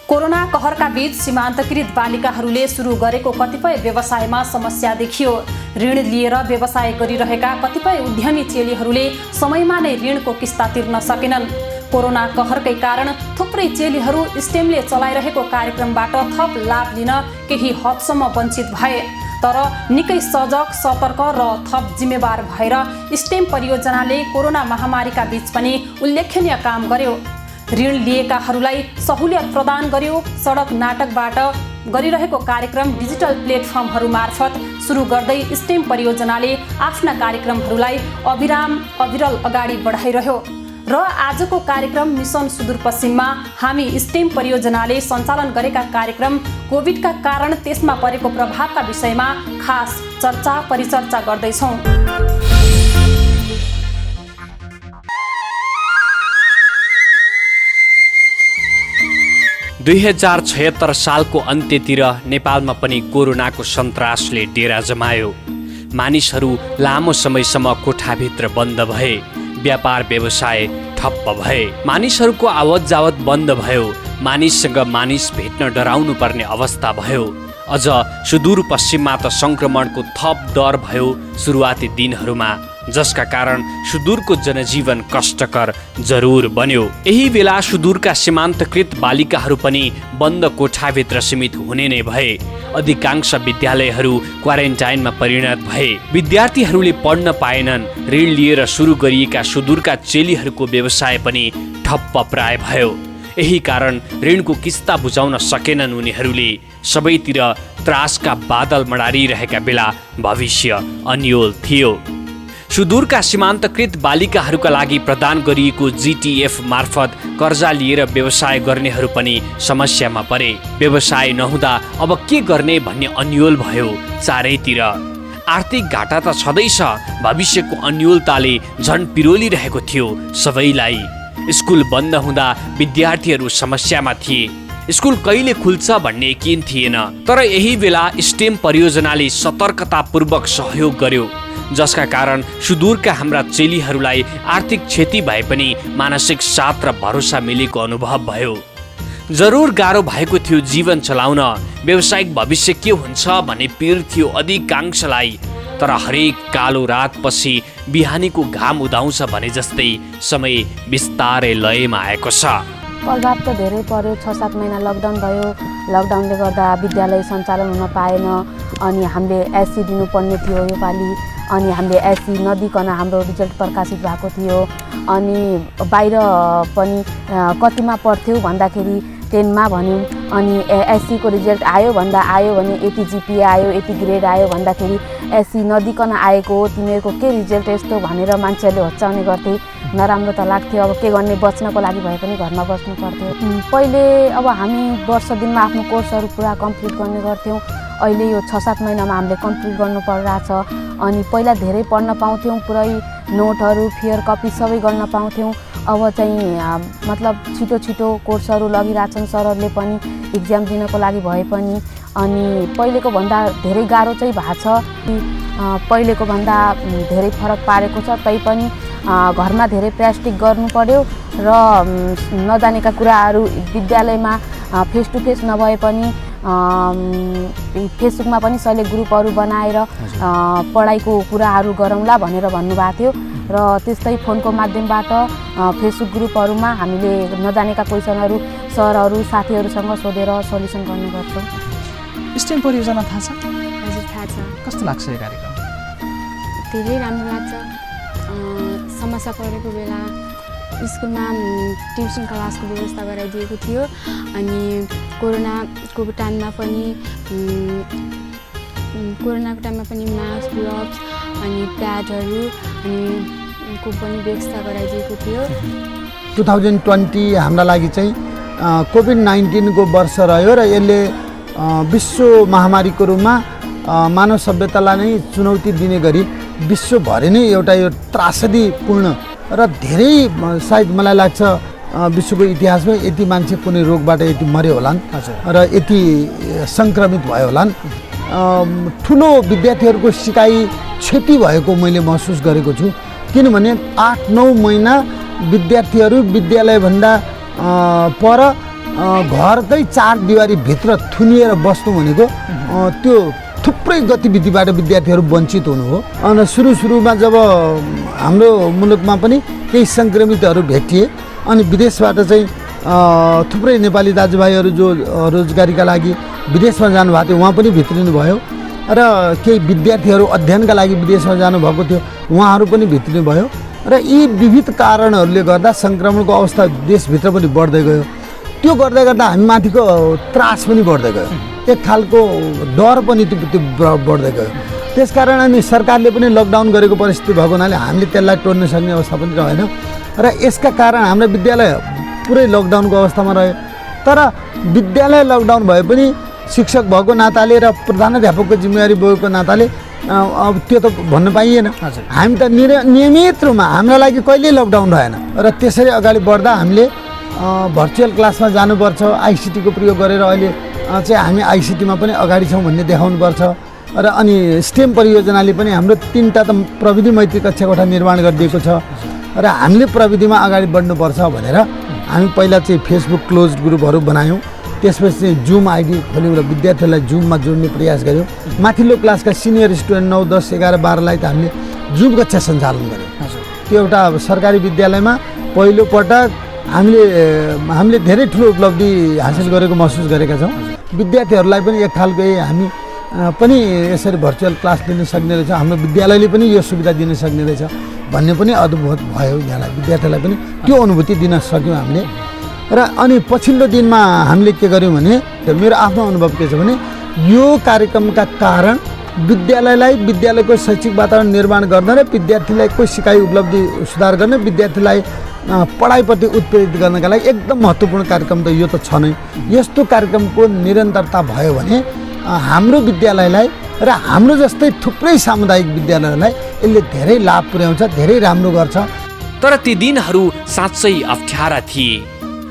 Corona कहरका बीच सीमान्तकृत बालिकाहरूले सुरु गरेको कतिपय व्यवसायमा समस्या देखियो। ऋण लिएर व्यवसाय गरिरहेका कतिपय उद्यमी चेलीहरूले समयमा नै ऋणको किस्ता तिर्न सकेनन्। कोरोना कहरकै कारण थुप्रै चेलीहरू स्टेमले चलाइरहेको कार्यक्रमबाट थप लाभ लिन केही हदसम्म वञ्चित भए। तर निकै सजग, सतर्क र थप जिम्मेवार भएर स्टेम परियोजनाले कोरोना महामारीका बीच पनि उल्लेखनीय काम गर्यो। ऋण लिएकाहरूलाई सहुलियत प्रदान गर्यो। सडक नाटकबाट गरिरहेको कार्यक्रम डिजिटल प्लेटफर्महरू मार्फत सुरु गर्दै स्टेम परियोजनाले आफ्ना कार्यक्रमहरूलाई अविरल अगाडि बढाइरह्यो। र आजको कार्यक्रम मिसन सुदूरपश्चिममा हामी स्टेम परियोजनाले सञ्चालन गरेका कार्यक्रम कोभिडका कारण त्यसमा परेको प्रभावका विषयमा खास परिचर्चा गर्दैछौँ। 2076 सालको अन्त्यतिर नेपालमा पनि कोरोनाको सन्तासले डेरा जमायो। मानिसहरू लामो समयसम्म कोठाभित्र बन्द भए। व्यापार व्यवसाय ठप्प भए। मानिसहरूको आवत जावत बन्द भयो। मानिससँग मानिस भेट्न डराउनु पर्ने अवस्था भयो। अझ सुदूरपश्चिममा त सङ्क्रमणको थप डर भयो सुरुवाती दिनहरूमा, जसका कारण सुदूरको जनजीवन कष्टकर जरुर बन्यो। यही बेला सुदूरका सीमान्तकृत बालिकाहरू पनि बन्द कोठाभित्र सीमित हुने नै भए। अधिकांश विद्यालयहरू क्वारेन्टाइनमा परिणत भए। विद्यार्थीहरूले पढ्न पाएनन्। ऋण लिएर सुरु गरिएका सुदूरका चेलीहरूको व्यवसाय पनि ठप्प प्राय भयो। यही कारण ऋणको किस्ता बुझाउन सकेनन् उनीहरूले। सबैतिर त्रासका बादल मडारिरहेका बेला भविष्य अन्योल थियो। सुदूरका सीमान्तकृत बालिकाहरूका लागि प्रदान गरिएको जीटीएफ मार्फत कर्जा लिएर व्यवसाय गर्नेहरू पनि समस्यामा परे। व्यवसाय नहुँदा अब के गर्ने भन्ने अन्योल भयो चारैतिर। आर्थिक घाटा त छँदैछ, भविष्यको अन्योलताले झन् पिरोलिरहेको थियो सबैलाई। स्कुल बन्द हुँदा विद्यार्थीहरू समस्यामा थिए। स्कुल कहिले खुल्छ भन्ने यकिन थिएन। तर यही बेला स्टेम परियोजनाले सतर्कतापूर्वक सहयोग गर्यो, जसका कारण सुदूरका हाम्रा चेलीहरूलाई आर्थिक क्षति भए पनि मानसिक साथ र भरोसा मिलेको अनुभव भयो। जरुर गाह्रो भएको थियो जीवन चलाउन। व्यावसायिक भविष्य के हुन्छ भन्ने पीर थियो अधिकांशलाई। तर हरेक कालो रात पछि बिहानीको घाम उदाउँछ भने जस्तै समय बिस्तारै लयमा आएको छ। प्रभाव त धेरै पर्यो। 6-7 महिना लकडाउन भयो। लकडाउनले गर्दा विद्यालय सञ्चालन हुन पाएन। अनि हामीले एससी दिनुपर्ने थियो योपालि। अनि हामीले एससी नदिकन हाम्रो रिजल्ट प्रकाशित भएको थियो। अनि बाहिर पनि कतिमा पढ्थ्यौ भन्दाखेरि 10मा भन्यौँ। अनि एससीको रिजल्ट आयो भने यति जिपिए आयो, यति ग्रेड आयो भन्दाखेरि एससी नदिकन आएको हो, तिमीहरूको के रिजल्ट यस्तो भनेर मान्छेहरूले होच्चाउने गर्थे। नराम्रो त लाग्थ्यो। अब के गर्ने, बच्नको लागि भए पनि घरमा बस्नु पर्थ्यो। पहिले अब हामी वर्ष दिनमा आफ्नो कोर्सहरू पुरा कम्प्लिट गर्ने गर्थ्यौँ। अहिले यो 6-7 महिनामा हामीले कम्प्लिट गर्नु परिरहेछ। अनि पहिला धेरै पढ्न पाउँथ्यौँ, पुरै नोटहरू फियर कपी सबै गर्न पाउँथ्यौँ। अब चाहिँ मतलब छिटो कोर्सहरू लगिरहेछन् सरहरूले पनि इक्जाम दिनको लागि भए पनि। अनि पहिलेको भन्दा धेरै गाह्रो चाहिँ भएको छ। पहिलेको भन्दा धेरै फरक पारेको छ। तैपनि घरमा धेरै प्र्याक्टिस गर्नु पर्यो र नजानेका कुराहरू विद्यालयमा फेस टु फेस नभए पनि फेसबुकमा पनि सहिले ग्रुपहरू बनाएर पढाइको कुराहरू गरौँला भनेर भन्नुभएको थियो। र त्यस्तै फोनको माध्यमबाट फेसबुक ग्रुपहरूमा हामीले नजानेका क्वेसनहरू सरहरू साथीहरूसँग सोधेर सल्युसन गर्ने गर्छौँ। स्टेम परियोजना थाहा छ? हजुर थाहा छ। कस्तो लाग्छ यो कार्यक्रम? धेरै राम्रो लाग्छ। समस्या परेको बेला स्कुलमा ट्युसन क्लासको व्यवस्था गराइदिएको थियो। अनि कोरोनाको टाइममा पनि मास्क, ग्लोभ्स अनि प्याडहरू अनि को पनि व्यवस्था गराइदिएको थियो। 2020 हाम्रा लागि चाहिँ कोभिड-19 को वर्ष रह्यो र यसले विश्व महामारीको रूपमा मानव सभ्यतालाई नै चुनौती दिने गरी विश्वभरि नै एउटा यो त्रासदीपूर्ण र धेरै सायद मलाई लाग्छ विश्वको इतिहासमा यति मान्छे कुनै रोगबाट यति मर्यो होलान् र यति सङ्क्रमित भयो होलान्। ठुलो विद्यार्थीहरूको सिकाइ क्षति भएको मैले महसुस गरेको छु। किनभने 8-9 महिना विद्यार्थीहरू विद्यालयभन्दा पर घरकै चार दिवारीभित्र थुनिएर बस्नु भनेको त्यो थुप्रै गतिविधिबाट विद्यार्थीहरू वञ्चित हुनु हो। अनि सुरुमा जब हाम्रो मुलुकमा पनि केही सङ्क्रमितहरू भेटिए अनि विदेशबाट चाहिँ थुप्रै नेपाली दाजुभाइहरू जो रोजगारीका लागि विदेशमा जानुभएको थियो उहाँ पनि भित्रिनु भयो र केही विद्यार्थीहरू अध्ययनका लागि विदेशमा जानुभएको थियो उहाँहरू पनि भित्रिनु भयो र यी विविध कारणहरूले गर्दा सङ्क्रमणको अवस्था देशभित्र पनि बढ्दै गयो। त्यो गर्दा गर्दा हामी माथिको त्रास पनि बढ्दै गयो, एक खालको डर पनि त्यो बढ्दै गयो। त्यसकारण अनि सरकारले पनि लकडाउन गरेको परिस्थिति भएको हुनाले हामीले त्यसलाई टोड्न सक्ने अवस्था पनि रहेन र यसका कारण हाम्रो विद्यालय पुरै लकडाउनको अवस्थामा रह्यो। तर विद्यालय लकडाउन भए पनि शिक्षक भएको नाताले र प्रधानाध्यापकको जिम्मेवारी बोकेको नाताले अब त्यो त भन्न पाइएन। हामी त नियमित रूपमा हाम्रो लागि कहिल्यै लकडाउन रहेन र त्यसरी अगाडि बढ्दा हामीले भर्चुअल क्लासमा जानुपर्छ, आइसिटीको प्रयोग गरेर अहिले चाहिँ हामी आइसिटीमा पनि अगाडि छौँ भन्ने देखाउनुपर्छ र अनि स्टेम परियोजनाले पनि हाम्रो 3टा त प्रविधि मैत्री कक्षा कोठा निर्माण गरिदिएको छ र हामीले प्रविधिमा अगाडि बढ्नुपर्छ भनेर हामी पहिला चाहिँ फेसबुक क्लोज ग्रुपहरू बनायौँ, त्यसपछि चाहिँ जुम आइडी खोल्यौँ र विद्यार्थीहरूलाई जुममा जोड्ने प्रयास गऱ्यौँ। माथिल्लो क्लासका सिनियर स्टुडेन्ट 9, 10, 11, 12लाई त हामीले जुम कक्षा सञ्चालन गऱ्यौँ। त्यो एउटा सरकारी विद्यालयमा पहिलोपटक हामीले धेरै ठुलो उपलब्धि हासिल गरेको महसुस गरेका छौँ। विद्यार्थीहरूलाई पनि एक खालको हामी पनि यसरी भर्चुअल क्लास लिन सक्ने रहेछ, हाम्रो विद्यालयले पनि यो सुविधा दिन सक्ने रहेछ भन्ने पनि अनुभूत भयो। यहाँलाई विद्यार्थीलाई पनि त्यो अनुभूति दिन सक्यौँ हामीले। र अनि पछिल्लो दिनमा हामीले के गर्यौँ भने मेरो आफ्नो अनुभव के छ भने यो कार्यक्रमका कारण विद्यालयको शैक्षिक वातावरण निर्माण गर्न र विद्यार्थीलाई कोही सिकाइ उपलब्धि सुधार गर्न, विद्यार्थीलाई पढाइप्रति उत्प्रेरित गर्नका लागि एकदम महत्त्वपूर्ण कार्यक्रम त यो त छ नै। यस्तो कार्यक्रमको निरन्तरता भयो भने हाम्रो विद्यालयलाई र हाम्रो जस्तै थुप्रै सामुदायिक विद्यालयहरूलाई यसले धेरै लाभ पुर्याउँछ, धेरै राम्रो गर्छ। तर ती दिनहरू साँच्चै अप्ठ्यारा थिए।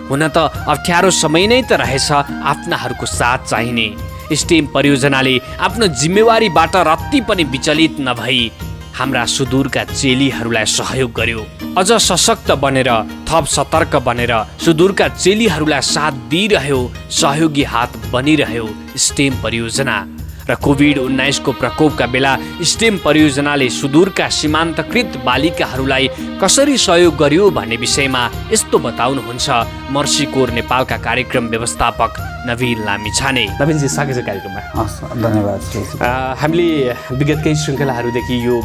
हुन त अप्ठ्यारो समय नै त रहेछ आफ्नाहरूको साथ चाहिने। स्टेम परियोजनाले आफ्नो जिम्मेवारीबाट रत्ति पनि विचलित नभई हाम्रा सुदूरका चेलीहरूलाई सहयोग गर्यो। अझ सशक्त बनेर, थप सतर्क बनेर सुदूरका चेलीहरूलाई साथ दिइरह्यो, सहयोगी हात बनिरह्यो स्टेम परियोजना। र कोभिड-19 को प्रकोपका बेला स्टेम परियोजनाले सुदूरका सीमान्तकृत बालिकाहरूलाई कसरी सहयोग गर्यो भन्ने विषयमा यस्तो बताउनुहुन्छ मर्सी कोर नेपालका कार्यक्रम व्यवस्थापक नवीन लामिछाने। नवीनजी स्वागत छ कार्यक्रममा। धन्यवाद। हामीले विगत केही श्रृङ्खलाहरूदेखि यो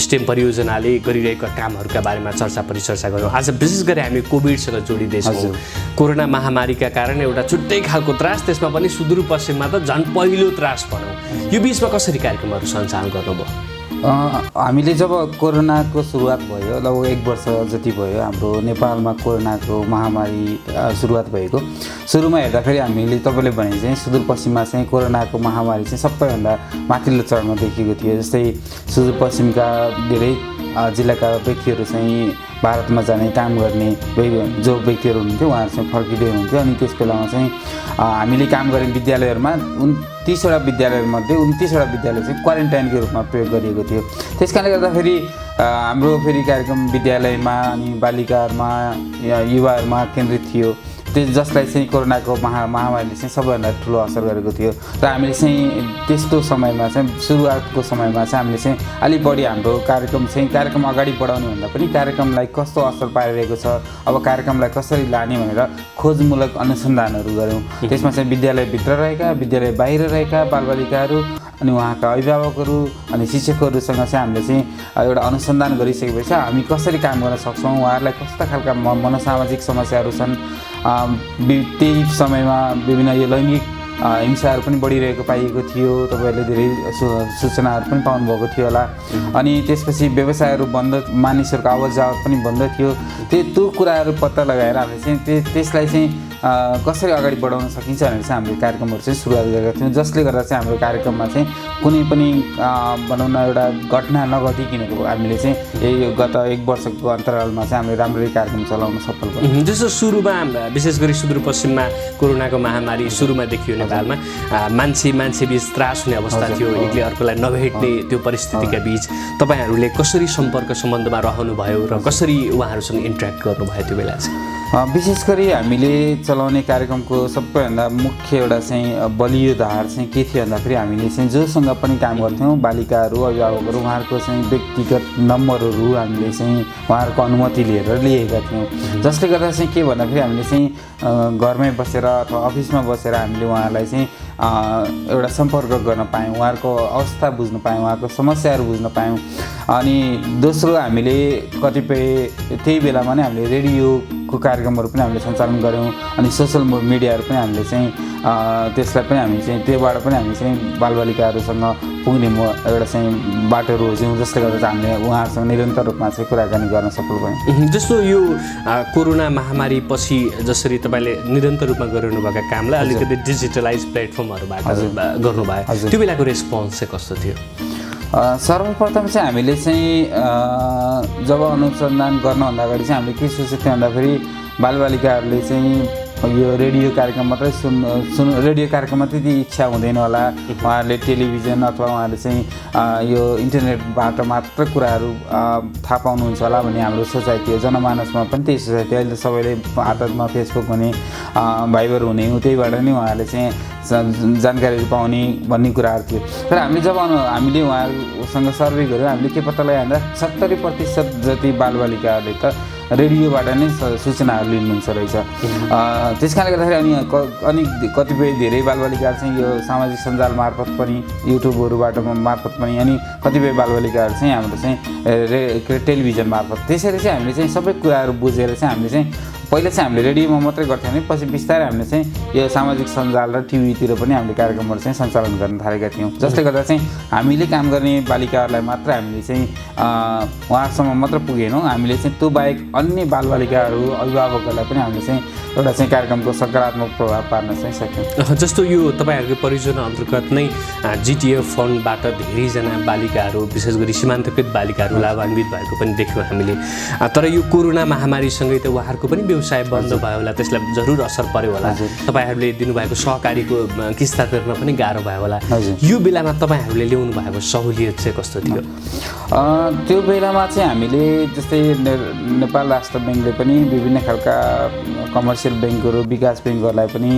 स्टेम परियोजनाले गरिरहेका कामहरूका बारेमा चर्चा परिचर्चा गऱ्यौँ। आज विशेष गरी हामी कोभिडसँग जोडिँदैछौँ। कोरोना महामारीका कारण एउटा छुट्टै खालको त्रास, त्यसमा पनि सुदूरपश्चिममा त झन् पहिलो त्रास भनौँ। यो बिचमा कसरी कार्यक्रमहरू सञ्चालन गर्नुभयो? हामीले जब कोरोनाको सुरुवात भयो, लगभग 1 वर्ष जति भयो हाम्रो नेपालमा कोरोनाको महामारी सुरुवात भएको। सुरुमा हेर्दाखेरि हामीले तपाईँले भने चाहिँ सुदूरपश्चिममा चाहिँ कोरोनाको महामारी चाहिँ सबैभन्दा माथिल्लो चरणमा देखिएको थियो। जस्तै सुदूरपश्चिमका धेरै जिल्लाका व्यक्तिहरू चाहिँ भारतमा जाने काम गर्ने जो व्यक्तिहरू हुनुहुन्थ्यो उहाँहरू चाहिँ फर्किँदै हुनुहुन्थ्यो। अनि त्यस बेलामा चाहिँ हामीले काम गर्ने विद्यालयहरूमा 30वटा विद्यालयमध्ये 29वटा विद्यालय चाहिँ क्वारेन्टाइनको रूपमा प्रयोग गरिएको थियो। त्यस कारणले गर्दाखेरि हाम्रो फेरि कार्यक्रम विद्यालयमा अनि बालिकाहरूमा युवाहरूमा केन्द्रित थियो, जसलाई चाहिँ कोरोनाको महामारीले चाहिँ सबैभन्दा ठुलो असर गरेको थियो। र हामीले चाहिँ त्यस्तो समयमा चाहिँ सुरुवातको समयमा चाहिँ हामीले चाहिँ अलिक बढी हाम्रो कार्यक्रम अगाडि बढाउने भन्दा पनि कार्यक्रमलाई कस्तो असर पारिरहेको छ, अब कार्यक्रमलाई कसरी लाने भनेर खोजमूलक अनुसन्धानहरू गऱ्यौँ। त्यसमा चाहिँ विद्यालयभित्र रहेका, विद्यालय बाहिर रहेका बालबालिकाहरू अनि उहाँका अभिभावकहरू अनि शिक्षकहरूसँग चाहिँ हामीले चाहिँ एउटा अनुसन्धान गरिसकेपछि हामी कसरी काम गर्न सक्छौँ, उहाँहरूलाई कस्ता खालका मनोसामाजिक समस्याहरू छन्। त्यही समयमा विभिन्न यो लैङ्गिक हिंसाहरू पनि बढिरहेको पाइएको थियो। तपाईँहरूले धेरै सूचनाहरू पनि पाउनुभएको थियो होला। अनि त्यसपछि व्यवसायहरू बन्द, मानिसहरूको आवत जावत पनि बन्द थियो। त्यो कुराहरू पत्ता लगाएर हामीले चाहिँ त्यसलाई चाहिँ कसरी अगाडि बढाउन सकिन्छ भनेर चाहिँ हामीले कार्यक्रमहरू चाहिँ सुरुवात गरेका थियौँ, जसले गर्दा चाहिँ हाम्रो कार्यक्रममा चाहिँ कुनै पनि भनौँ न एउटा घटना नघटिकनेको हामीले चाहिँ यही गत 1 वर्षको अन्तरालमा चाहिँ हामीले राम्ररी कार्यक्रम चलाउन सफल भयौँ। जस्तो सुरुमा विशेष गरी सुदूरपश्चिममा कोरोनाको महामारी सुरुमा देखियो नेपालमा, मान्छे बीच त्रास हुने अवस्था थियो, एकले अर्कोलाई नभेट्ने त्यो परिस्थितिका बीच तपाईँहरूले कसरी सम्पर्क सम्बन्धमा रहनुभयो र कसरी उहाँहरूसँग इन्ट्र्याक्ट गर्नुभयो त्यो बेला चाहिँ? विशेष गरी हामीले चलाउने कार्यक्रमको सबैभन्दा मुख्य एउटा चाहिँ बलियो धार चाहिँ के थियो भन्दाखेरि हामीले चाहिँ जोसँग पनि काम गर्थ्यौँ बालिकाहरू अभिभावकहरू उहाँहरूको चाहिँ व्यक्तिगत नम्बरहरू हामीले चाहिँ उहाँहरूको अनुमति लिएर लिएका थियौँ जसले गर्दा चाहिँ के भन्दाखेरि हामीले चाहिँ घरमै बसेर अथवा अफिसमा बसेर हामीले उहाँहरूलाई चाहिँ एउटा सम्पर्क गर्न पायौँ उहाँहरूको अवस्था बुझ्न पायौँ उहाँहरूको समस्याहरू बुझ्न पायौँ अनि दोस्रो हामीले कतिपय त्यही बेलामा नै हामीले रेडियोको कार्यक्रमहरू पनि हामीले सञ्चालन गऱ्यौँ अनि सोसल मिडियाहरू पनि हामीले चाहिँ त्यसलाई पनि हामी चाहिँ त्योबाट पनि हामी चाहिँ बालबालिकाहरूसँग पुग्ने एउटा चाहिँ बाटोहरू खोज्यौँ जसले गर्दा चाहिँ हामीले उहाँहरूसँग निरन्तर रूपमा चाहिँ कुराकानी गर्न सफल भयौँ जस्तो यो कोरोना महामारी पछि जसरी तपाईँले निरन्तर रूपमा गरिरहनुभएका कामलाई अलिकति डिजिटलाइज प्लेटफर्महरूबाट गर्नुभयो त्यो बेलाको रेस्पोन्स चाहिँ कस्तो थियो सर्वप्रथम चाहिँ हामीले चाहिँ जब अनुसन्धान गर्नुभन्दा अगाडि चाहिँ हामीले के सोचेको थियौँ भन्दाखेरि बालबालिकाहरूले चाहिँ यो रेडियो कार्यक्रम मात्रै रेडियो कार्यक्रममा त्यति इच्छा हुँदैन होला उहाँहरूले टेलिभिजन अथवा उहाँहरूले चाहिँ यो इन्टरनेटबाट मात्र कुराहरू थाहा पाउनुहुन्छ होला भन्ने हाम्रो सोचाइ थियो जनमानसमा पनि त्यही सोचाइ थियो अहिले सबैले हातमा फेसबुक हुने भाइबर हुने त्यहीबाट नै उहाँहरूले चाहिँ जानकारीहरू पाउने भन्ने कुराहरू थियो तर हामीले उहाँहरूसँग सर्वे गऱ्यौँ हामीले के पत्ता लगायो भन्दा 70% जति बालबालिकाहरूले त रेडियोबाट नै सूचनाहरू लिनुहुन्छ रहेछ त्यस कारणले गर्दाखेरि अनि कतिपय धेरै बालबालिकाहरू चाहिँ यो सामाजिक सञ्जाल मार्फत पनि युट्युबहरूबाट मार्फत पनि अनि कतिपय बालबालिकाहरू चाहिँ हाम्रो चाहिँ टेलिभिजन मार्फत त्यसरी चाहिँ हामीले चाहिँ सबै कुराहरू बुझेर चाहिँ हामीले चाहिँ पहिला चाहिँ हामीले रेडियोमा मात्रै गर्थ्यौँ भने पछि बिस्तारै हामीले चाहिँ यो सामाजिक सञ्जाल र टिभीतिर पनि हामीले कार्यक्रमहरू चाहिँ सञ्चालन गर्न थालेका थियौँ जसले गर्दा चाहिँ हामीले काम गर्ने बालिकाहरूलाई मात्र हामीले चाहिँ उहाँहरूसम्म मात्र पुगेनौँ हामीले चाहिँ त्यो बाहेक अन्य बालबालिकाहरू अभिभावकहरूलाई पनि हामीले चाहिँ एउटा चाहिँ कार्यक्रमको सकारात्मक प्रभाव पार्न चाहिँ सक्यौँ जस्तो यो तपाईँहरूको परियोजना अन्तर्गत नै जिटिएफ फन्डबाट धेरैजना बालिकाहरू विशेष गरी सीमान्तकृत बालिकाहरू लाभान्वित भएको पनि देख्यौँ हामीले तर यो कोरोना महामारीसँगै त उहाँहरूको पनि व्यवसाय बन्द भयो होला त्यसलाई जरुर असर पर्यो होला तपाईँहरूले दिनुभएको सहकारीको किस्ता तिर्न पनि गाह्रो भयो होला यो बेलामा तपाईँहरूले ल्याउनु भएको सहुलियत चाहिँ कस्तो थियो त्यो बेलामा चाहिँ हामीले जस्तै नेपाल राष्ट्र ब्याङ्कले पनि विभिन्न खालका कमर्सियल ब्याङ्कहरू विकास ब्याङ्कहरूलाई पनि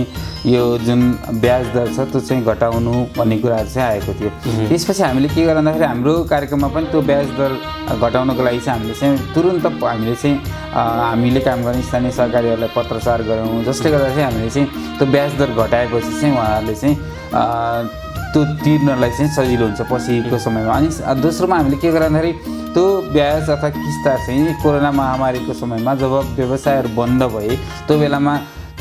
यो जुन ब्याज दर छ त्यो चाहिँ घटाउनु भन्ने कुराहरू चाहिँ आएको थियो त्यसपछि हामीले के गर्दाखेरि हाम्रो कार्यक्रममा पनि त्यो ब्याज दर घटाउनको लागि चाहिँ हामीले चाहिँ तुरुन्त हामीले काम गर्ने स्थानीय सहकारीहरूलाई पत्रचार गऱ्यौँ जसले गर्दा चाहिँ हामीले चाहिँ त्यो ब्याज दर घटाएपछि चाहिँ उहाँहरूले चाहिँ त्यो तिर्नलाई चाहिँ सजिलो हुन्छ पछिको समयमा अनि दोस्रोमा हामीले के गर्दाखेरि त्यो ब्याज अथवा किस्ता चाहिँ कोरोना महामारीको समयमा जब व्यवसायहरू बन्द भए त्यो बेलामा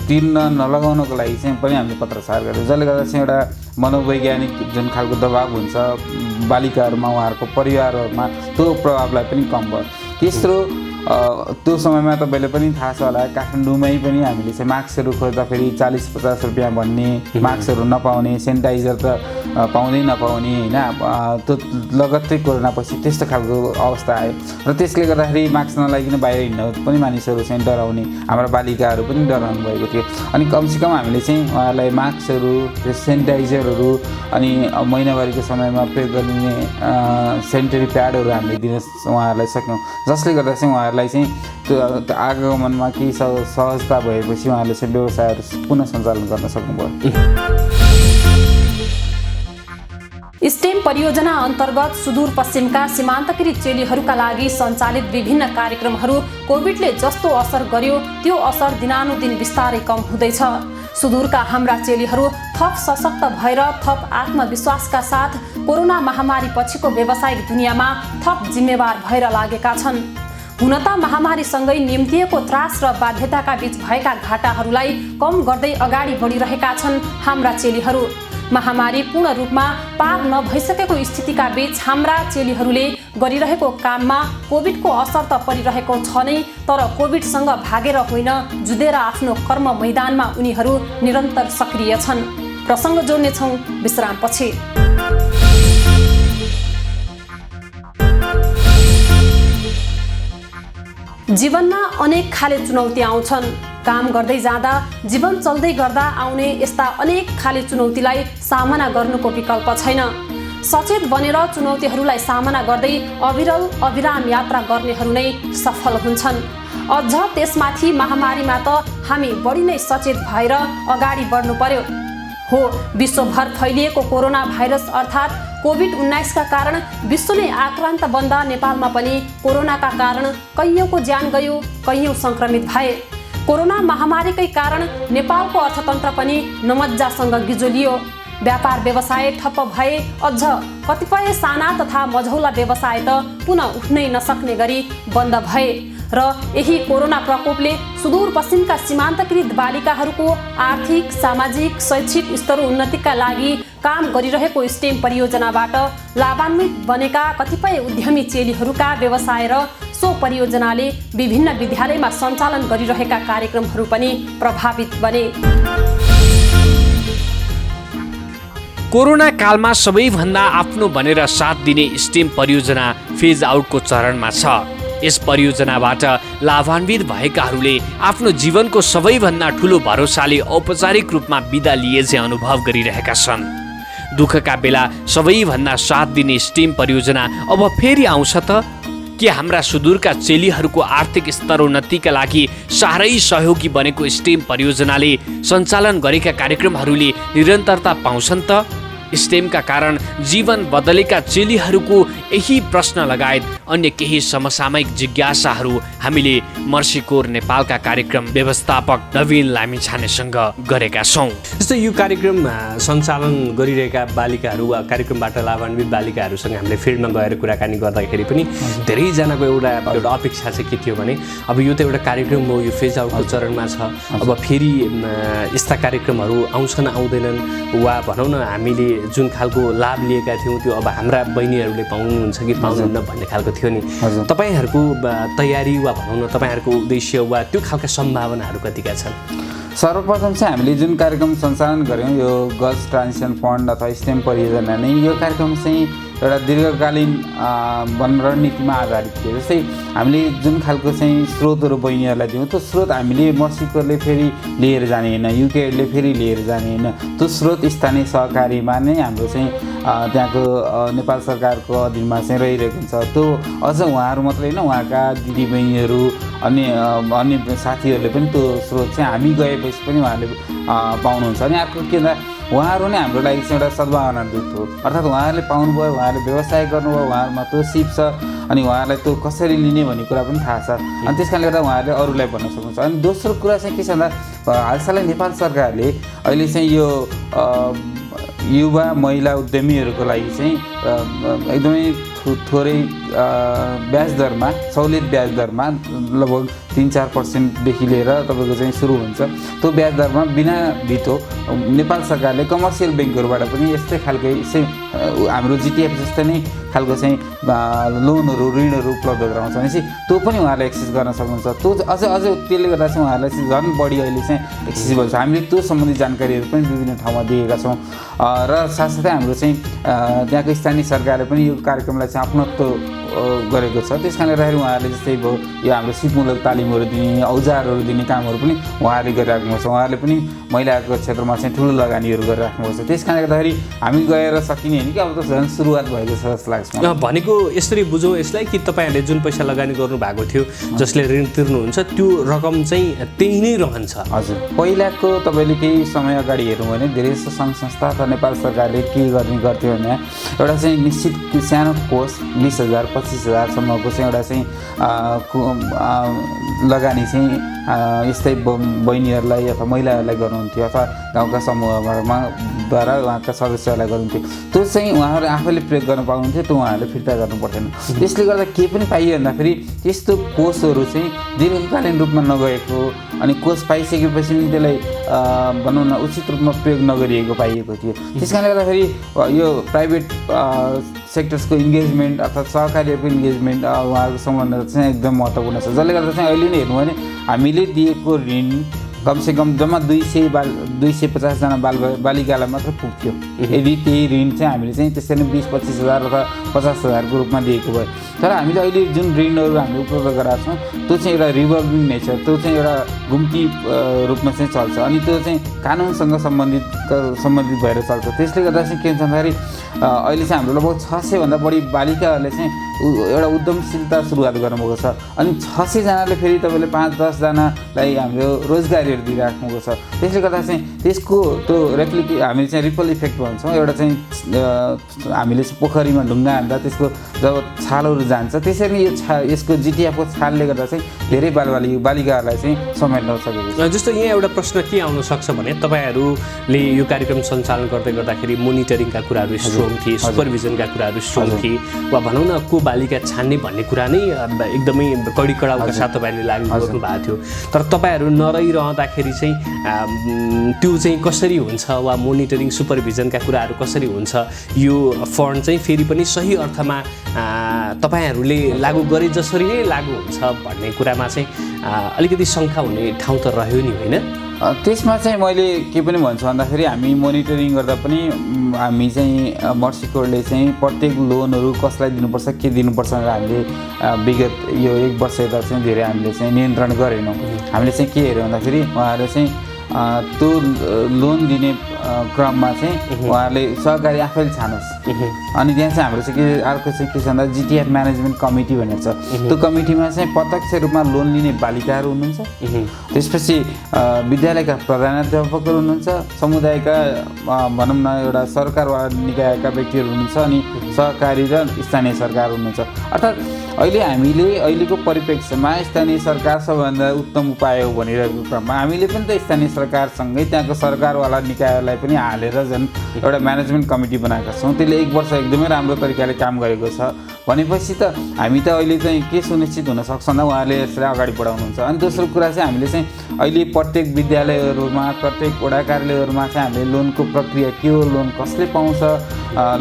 तिर्न नलगाउनको लागि चाहिँ पनि हामीले पत्रचार गऱ्यौँ जसले गर्दा चाहिँ एउटा मनोवैज्ञानिक जुन खालको दबाब हुन्छ बालिकाहरूमा उहाँहरूको परिवारहरूमा त्यो प्रभावलाई पनि कम भयो तेस्रो त्यो समयमा तपाईँले पनि थाहा छ होला काठमाडौँमै पनि हामीले चाहिँ मास्कहरू खोज्दाखेरि 40-50 रुपियाँ भन्ने मास्कहरू नपाउने सेनिटाइजर त पाउँदै नपाउने होइन त्यो लगत्तै कोरोनापछि त्यस्तो खालको अवस्था आयो र त्यसले गर्दाखेरि मास्क नलागिकन बाहिर हिँड्न पनि मानिसहरू चाहिँ डराउने हाम्रा बालिकाहरू पनि डराउनु भएको थियो अनि कमसेकम हामीले चाहिँ उहाँहरूलाई मास्कहरू सेनिटाइजरहरू अनि महिनावारीको समयमा प्रयोग गरिने सेनिटरी प्याडहरू हामीले दिन उहाँहरूलाई सक्यौँ जसले गर्दा चाहिँ उहाँहरूलाई चाहिँ त्यो आगमनमा केही सहजता भएपछि उहाँहरूले चाहिँ व्यवसायहरू पुनः सञ्चालन गर्न सक्नुभयो स्टेम परियोजना अन्तर्गत सुदूरपश्चिमका सीमान्तकृत चेलीहरूका लागि सञ्चालित विभिन्न कार्यक्रमहरू कोभिडले जस्तो असर गर्यो त्यो असर दिनानुदिन बिस्तारै कम हुँदैछ सुदूरका हाम्रा चेलीहरू थप सशक्त भएर थप आत्मविश्वासका साथ कोरोना महामारी पछिको व्यावसायिक दुनियाँमा थप जिम्मेवार भएर लागेका छन् हुन त महामारीसँगै निम्तिएको त्रास र बाध्यताका बीच भएका घाटाहरूलाई कम गर्दै अगाडि बढिरहेका छन् हाम्रा चेलीहरू महामारी पूर्ण रूपमा पार नभइसकेको स्थितिका बीच हाम्रा चेलीहरूले गरिरहेको काममा कोभिडको असर त परिरहेको छ नै तर कोभिडसँग भागेर होइन जुधेर आफ्नो कर्म मैदानमा उनीहरू निरन्तर सक्रिय छन् प्रसङ्ग जोड्नेछौँ विश्रामपछि जीवनमा अनेक खाले चुनौती आउँछन् काम गर्दै जाँदा जीवन चल्दै गर्दा आउने यस्ता अनेक खाले चुनौतीलाई सामना गर्नुको विकल्प छैन सचेत बनेर चुनौतीहरूलाई सामना गर्दै अविरल अविराम यात्रा गर्नेहरू नै सफल हुन्छन् अझ त्यसमाथि महामारीमा त हामी बढी नै सचेत भएर अगाडि बढ्नु पर्यो। हो, विश्वभर फैलिएको कोरोना भाइरस अर्थात् कोभिड-19 का कारण विश्व नै आक्रान्त बन्दा नेपालमा पनि कोरोनाका कारण कैयौँको ज्यान गयो, कैयौँ संक्रमित भए। कोरोना महामारीकै कारण नेपालको अर्थतन्त्र पनि नमज्जासँग गिजोलियो। व्यापार व्यवसाय ठप्प भए, अझ कतिपय साना तथा मझौला व्यवसाय त पुनः उठ्नै नसक्ने गरी बन्द भए र यही कोरोना प्रकोपले सुदूरपश्चिमका सीमान्तकृत बालिकाहरूको आर्थिक, सामाजिक, शैक्षिक स्तर उन्नतिका लागि काम गरिरहेको स्टेम परियोजनाबाट लाभान्वित बनेका कतिपय उद्यमी चेलीहरूका व्यवसाय र सो परियोजनाले विभिन्न विद्यालयमा सञ्चालन गरिरहेका कार्यक्रमहरू पनि प्रभावित बने। कोरोना कालमा सबैभन्दा आफ्नो भनेर साथ दिने स्टेम परियोजना फेज आउटको चरणमा छ। यस परियोजनाबाट लाभान्वित भएकाहरूले आफ्नो जीवनको सबैभन्दा ठुलो भरोसाले औपचारिक रूपमा बिदा लिए चाहिँ अनुभव गरिरहेका छन्। दुःखका बेला सबैभन्दा साथ दिने स्टेम परियोजना अब फेरि आउँछ त? के हाम्रा सुदूरका चेलीहरूको आर्थिक स्तरोन्नतिका लागि साह्रै सहयोगी बनेको स्टेम परियोजनाले सञ्चालन गरेका कार्यक्रमहरूले निरन्तरता पाउँछन् त? स्टेमका कारण जीवन बदलेका चेलीहरूको यही प्रश्न लगायत अन्य केही समसामयिक जिज्ञासाहरू हामीले मर्सीकोर नेपालका कार्यक्रम व्यवस्थापक नवीन लामिछानेसँग गरेका छौँ। जस्तै यो कार्यक्रम सञ्चालन गरिरहेका बालिकाहरू वा कार्यक्रमबाट लाभान्वित बालिकाहरूसँग हामीले फिल्डमा गएर कुराकानी गर्दाखेरि पनि धेरैजनाको एउटा अपेक्षा चाहिँ के थियो भने अब यो त एउटा कार्यक्रम हो, यो फेज आउटको चरणमा छ, अब फेरि यस्ता कार्यक्रमहरू आउँछन् आउँदैनन्, वा भनौँ न हामीले जुन खालको लाभ लिएका थियौँ त्यो अब हाम्रा बहिनीहरूले पाउनुहुन्छ कि पाउनुहुन्न भन्ने खालको थियो नि। तपाईँहरूको तयारी वा भनौँ न तपाईँहरूको उद्देश्य वा त्यो खालका सम्भावनाहरू कतिका छन्? सर्वप्रथम चाहिँ हामीले जुन कार्यक्रम सञ्चालन गऱ्यौँ यो गर्ल्स ट्रान्जिसन फन्ड अथवा स्टेम परियोजना नै यो कार्यक्रम चाहिँ एउटा दीर्घकालीन रणनीतिमा आधारित थियो। जस्तै हामीले जुन खालको चाहिँ स्रोतहरू बहिनीहरूलाई दियौँ त्यो स्रोत हामीले मर्सीकोरले फेरि लिएर जाने होइन, युकेहरूले फेरि लिएर जाने होइन, त्यो स्रोत स्थानीय सहकारीमा नै हाम्रो चाहिँ त्यहाँको नेपाल सरकारको अधीनमा चाहिँ रहिरहेको हुन्छ। त्यो अझ उहाँहरू मात्रै होइन, उहाँका दिदीबहिनीहरू अन्य साथीहरूले पनि त्यो स्रोत चाहिँ हामी गएपछि पनि उहाँहरूले पाउनुहुन्छ। अनि अर्को के भन्दा उहाँहरू नै हाम्रो लागि चाहिँ एउटा सद्भावना दूत हो, अर्थात् उहाँहरूले पाउनुभयो, उहाँहरूले व्यवसाय गर्नुभयो, उहाँहरूमा त्यो सिप छ अनि उहाँहरूलाई त्यो कसरी लिने भन्ने कुरा पनि थाहा छ। अनि त्यस कारणले गर्दा उहाँहरूले अरूलाई भन्न सक्नुहुन्छ। अनि दोस्रो कुरा चाहिँ के छ भन्दा हालसालै नेपाल सरकारले अहिले चाहिँ यो युवा महिला उद्यमीहरूको लागि चाहिँ एकदमै थोरै ब्याज दरमा, सहुलियत ब्याज दरमा लगभग 3-4% लिएर तपाईँको चाहिँ सुरु हुन्छ। त्यो ब्याज दरमा बिना भितो नेपाल सरकारले कमर्सियल ब्याङ्कहरूबाट पनि यस्तै खालकै हाम्रो जिटिएफ जस्तै नै खालको चाहिँ लोनहरू, ऋणहरू उपलब्ध गराउँछ भनेपछि त्यो पनि उहाँहरूले एक्सेस गर्न सक्नुहुन्छ। त्यो अझै त्यसले गर्दा चाहिँ उहाँहरूलाई चाहिँ झन् बढी अहिले चाहिँ एक्सेसिबल छ। हामीले त्यो सम्बन्धी जानकारीहरू पनि विभिन्न ठाउँमा दिएका छौँ र साथसाथै हाम्रो चाहिँ त्यहाँको स्थानीय सरकारले पनि यो कार्यक्रमलाई चाहिँ अपनत्व गरेको छ। त्यस कारणले गर्दाखेरि उहाँहरूले जस्तै भयो यो हाम्रो सिपमूलक तालिमहरू दिने, औजारहरू दिने कामहरू पनि उहाँहरूले गरिराख्नु छ। उहाँहरूले पनि महिलाको क्षेत्रमा चाहिँ ठुलो लगानीहरू गरिराख्नुपर्छ। त्यस कारणले गर्दाखेरि हामी गएर सकिने होइन कि अब त झन् सुरुवात भएको छ जस्तो लाग्छ। भनेको यसरी बुझौँ यसलाई कि तपाईँहरूले जुन पैसा लगानी गर्नुभएको थियो जसले ऋण तिर्नुहुन्छ त्यो रकम चाहिँ त्यही नै रहन्छ? हजुर, पहिलाको तपाईँले केही समय अगाडि हेर्नु भने धेरै जस्तो सङ्घ संस्था अथवा नेपाल सरकारले के गर्ने गर्थ्यो भने एउटा चाहिँ निश्चित सानो कोष 20,000-25,000सम्मको चाहिँ एउटा चाहिँ लगानी चाहिँ यस्तै बहिनीहरूलाई अथवा महिलाहरूलाई गर्नुहुन्थ्यो अथवा गाउँका समूहमा द्वारा उहाँका सदस्यहरूलाई गर्नुहुन्थ्यो। त्यो चाहिँ उहाँहरू आफैले प्रयोग गर्न पाउनुहुन्थ्यो, त्यो उहाँहरूले फिर्ता गर्नु पर्दैन। त्यसले गर्दा के पनि पाइयो भन्दाखेरि त्यस्तो कोषहरू चाहिँ दीर्घकालीन रूपमा नगएको अनि कोष पाइसकेपछि पनि त्यसलाई भनौँ न उचित रूपमा प्रयोग नगरिएको पाइएको थियो। त्यस कारणले गर्दाखेरि यो प्राइभेट सेक्टर्सको इन्गेजमेन्ट अर्थात् सहकारीहरूको इन्गेजमेन्ट उहाँहरूको सम्बन्ध चाहिँ एकदम महत्त्वपूर्ण छ। जसले गर्दा चाहिँ अहिले नै हेर्नु भने हामीले दिएको ऋण कमसेकम जम्मा 250जना बालिकालाई मात्र पुग्थ्यो। यदि त्यही ऋण चाहिँ हामीले चाहिँ त्यसरी नै 20-25,000 अथवा 50,000को रूपमा दिएको भयो। तर हामीले अहिले जुन ऋणहरू हामीले उपलब्ध गराएको छौँ त्यो चाहिँ एउटा रिभल्भिङ नेचर, त्यो चाहिँ एउटा घुम्ती रूपमा चाहिँ चल्छ अनि त्यो चाहिँ कानुनसँग सम्बन्धित भएर चल्छ। त्यसले गर्दा चाहिँ के हुन्छ भन्दाखेरि अहिले चाहिँ हाम्रो लगभग 600 भन्दा बढी बालिकाहरूले चाहिँ एउटा उद्यमशीलता सुरुवात गर्नुभएको छ अनि 600 जनाले फेरि तपाईँले 5-10 जनालाई हाम्रो रोजगारीहरू दिइराख्नु भएको छ। त्यसले गर्दा चाहिँ त्यसको त्यो हामीले चाहिँ रिपल इफेक्ट भन्छौँ। एउटा चाहिँ हामीले चाहिँ पोखरीमा ढुङ्गा हान्दा त्यसको जब छालहरू जान्छ त्यसरी नै यसको जिटिएफको छालले गर्दा चाहिँ धेरै बालिकाहरूलाई चाहिँ समेट्न सकेको छ। जस्तो यहाँ एउटा प्रश्न के आउन सक्छ भने तपाईँहरूले यो कार्यक्रम सञ्चालन गर्दै गर्दाखेरि मोनिटरिङका कुराहरू स्ट्रङ थिए, सुपरभिजनका कुराहरू स्ट्रङ थिए वा भनौँ न को बालिका छान्ने भन्ने कुरा नै एकदमै कडी कडाउका साथ तपाईँहरूले लाग्नु भएको थियो। तर तपाईँहरू नरहिरहँदाखेरि चाहिँ त्यो चाहिँ कसरी हुन्छ वा मोनिटरिङ सुपरभिजनका कुराहरू कसरी हुन्छ, यो फन्ड चाहिँ फेरि पनि सही अर्थमा तपाईँहरूले लागू गरे जसरी नै लागू हुन्छ भन्ने कुरामा चाहिँ अलिकति शङ्का हुने ठाउँ त रह्यो नि, होइन? त्यसमा चाहिँ मैले के पनि भन्छु भन्दाखेरि हामी मोनिटरिङ गर्दा पनि हामी चाहिँ मर्सी कोडले चाहिँ प्रत्येक लोनहरू कसलाई दिनुपर्छ के दिनुपर्छ भनेर हामीले विगत यो 1 वर्ष यता चाहिँ धेरै हामीले चाहिँ नियन्त्रण गरेनौँ। हामीले चाहिँ के हेऱ्यो भन्दाखेरि उहाँहरूले चाहिँ त्यो लोन दिने क्रममा चाहिँ उहाँहरूले सहकारी आफैले छानोस् अनि त्यहाँ चाहिँ हाम्रो चाहिँ के अर्को चाहिँ के छ भन्दा जिटिएफ म्यानेजमेन्ट कमिटी भनेर छ। त्यो कमिटीमा चाहिँ प्रत्यक्ष रूपमा लोन लिने बालिकाहरू हुनुहुन्छ, त्यसपछि विद्यालयका प्रधानाध्यापकहरू हुनुहुन्छ, समुदायका भनौँ न एउटा सरकार वा निकायका व्यक्तिहरू हुनुहुन्छ अनि सहकारी र स्थानीय सरकार हुनुहुन्छ। अर्थात् अहिलेको परिप्रेक्ष्यमा स्थानीय सरकार सबभन्दा उत्तम उपाय हो भनिरहेको क्रममा हामीले पनि त स्थानीय सरकारसँगै त्यहाँको सरकारवाला निकायहरूलाई पनि हालेर झन् एउटा म्यानेजमेन्ट कमिटी बनाएका छौँ। त्यसले 1 वर्ष एकदमै राम्रो तरिकाले काम गरेको छ भनेपछि त हामी त अहिले चाहिँ के सुनिश्चित हुन सक्छ भन्दा उहाँले यसलाई अगाडि बढाउनुहुन्छ। अनि दोस्रो कुरा चाहिँ हामीले चाहिँ अहिले प्रत्येक विद्यालयहरूमा प्रत्येक वडा कार्यालयहरूमा चाहिँ हामीले लोनको प्रक्रिया के हो, लोन कसले पाउँछ,